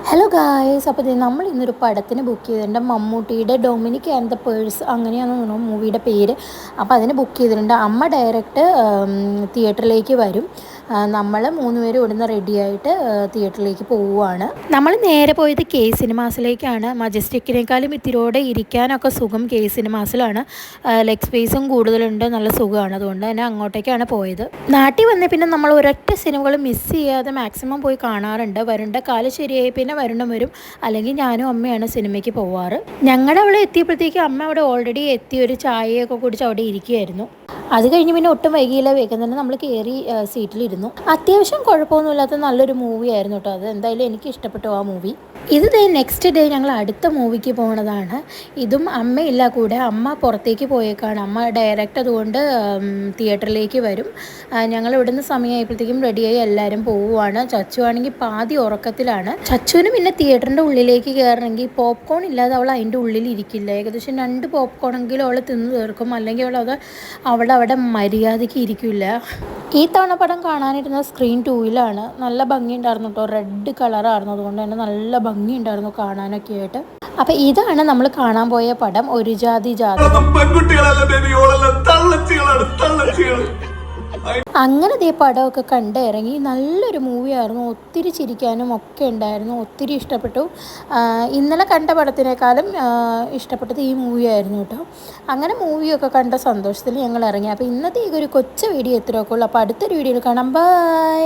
Hello guys, അപ്പോൾ നമ്മൾ ഇന്നൊരു പടത്തിന് ബുക്ക് ചെയ്തിട്ടുണ്ട്. മമ്മൂട്ടിയുടെ ഡൊമിനിക് ആൻഡ് ദ പേഴ്സ് അങ്ങനെയാണ് തോന്നുന്നു മൂവിയുടെ പേര്. അപ്പോൾ അതിന് ബുക്ക് ചെയ്തിട്ടുണ്ട്. അമ്മ ഡയറക്റ്റ് തിയേറ്ററിലേക്ക് വരും. നമ്മൾ 3 പേരും ഇവിടുന്ന് റെഡിയായിട്ട് തിയേറ്ററിലേക്ക് പോവുകയാണ്. നമ്മൾ നേരെ പോയത് കെ സിനിമാസിലേക്കാണ്. മജസ്റ്റിക്കിനേക്കാളും ഇത്തിരിയോടെ ഇരിക്കാനൊക്കെ സുഖം കെ സിനിമാസിലാണ്. ലെഗ് സ്പേസും കൂടുതലുണ്ട്, നല്ല സുഖമാണ്. അതുകൊണ്ട് തന്നെ അങ്ങോട്ടേക്കാണ് പോയത്. നാട്ടിൽ വന്നേ പിന്നെ നമ്മൾ ഒരൊറ്റ സിനിമകൾ മിസ് ചെയ്യാതെ മാക്സിമം പോയി കാണാറുണ്ട്. വരുണ്ട കാലം ശരിയായി പിന്നെ വരുണം വരും, അല്ലെങ്കിൽ ഞാനും അമ്മയാണ് സിനിമയ്ക്ക് പോവാറ്. ഞങ്ങളുടെ അവിടെ എത്തിയപ്പോഴത്തേക്കും അമ്മ അവിടെ ഓൾറെഡി എത്തി ഒരു ചായയൊക്കെ കുടിച്ച് അവിടെ ഇരിക്കുകയായിരുന്നു. അത് കഴിഞ്ഞ് പിന്നെ ഒട്ടും വൈകിയില്ല, വേഗം തന്നെ നമ്മൾ കയറി സീറ്റിലിരുന്നു. അത്യാവശ്യം കുഴപ്പമൊന്നുമില്ലാത്ത നല്ലൊരു മൂവി ആയിരുന്നു കേട്ടോ. അത് എന്തായാലും എനിക്ക് ഇഷ്ടപ്പെട്ടു ആ മൂവി. ഇത് നെക്സ്റ്റ് ഡേ ഞങ്ങൾ അടുത്ത മൂവിക്ക് പോകുന്നതാണ്. ഇതും അമ്മയില്ല കൂടെ, അമ്മ പുറത്തേക്ക് പോയേക്കാണ്. അമ്മ ഡയറക്റ്റ് അതുകൊണ്ട് തിയേറ്ററിലേക്ക് വരും. ഞങ്ങൾ ഇവിടുന്ന് സമയമായപ്പോഴത്തേക്കും റെഡിയായി എല്ലാവരും പോവുകയാണ്. ചച്ചു ആണെങ്കിൽ പാതി ഉറക്കത്തിലാണ്. ചച്ചുവിന് പിന്നെ തിയേറ്ററിൻ്റെ ഉള്ളിലേക്ക് കയറണമെങ്കിൽ പോപ്കോൺ ഇല്ലാതെ അവൾ അതിൻ്റെ ഉള്ളിൽ ഇരിക്കില്ല. ഏകദേശം 2 പോപ്കോണെങ്കിലും അവൾ തിന്ന് തീർക്കും, അല്ലെങ്കിൽ അവൾ അവിടെ മര്യാദയ്ക്ക് ഇരിക്കില്ല. ഈ തവണ പടം കാണാനിരുന്ന സ്ക്രീൻ 2-ലാണ്. നല്ല ഭംഗിയുണ്ടായിരുന്നു കേട്ടോ. റെഡ് കളറായിരുന്നു, അതുകൊണ്ട് തന്നെ നല്ല ഭംഗിയുണ്ടായിരുന്നു കാണാനൊക്കെ ആയിട്ട്. അപ്പം ഇതാണ് നമ്മൾ കാണാൻ പോയ പടം, ഒരു ജാതി ജാതകം. അങ്ങനെ ദേ പടമൊക്കെ കണ്ട് ഇറങ്ങി. നല്ലൊരു മൂവിയായിരുന്നു, ഒത്തിരി ചിരിക്കാനും ഒക്കെ ഉണ്ടായിരുന്നു, ഒത്തിരി ഇഷ്ടപ്പെട്ടു. ഇന്നലെ കണ്ട പടത്തിനേക്കാളും ഇഷ്ടപ്പെട്ടത് ഈ മൂവിയായിരുന്നു കേട്ടോ. അങ്ങനെ മൂവിയൊക്കെ കണ്ട സന്തോഷത്തിൽ ഞങ്ങൾ ഇറങ്ങി. അപ്പോൾ ഇന്നത്തെ ഈ ഒരു കൊച്ചു വീഡിയോ എത്രയൊക്കെ ഉള്ളൂ. അപ്പോൾ അടുത്തൊരു വീഡിയോയിൽ കാണാം. ബൈ.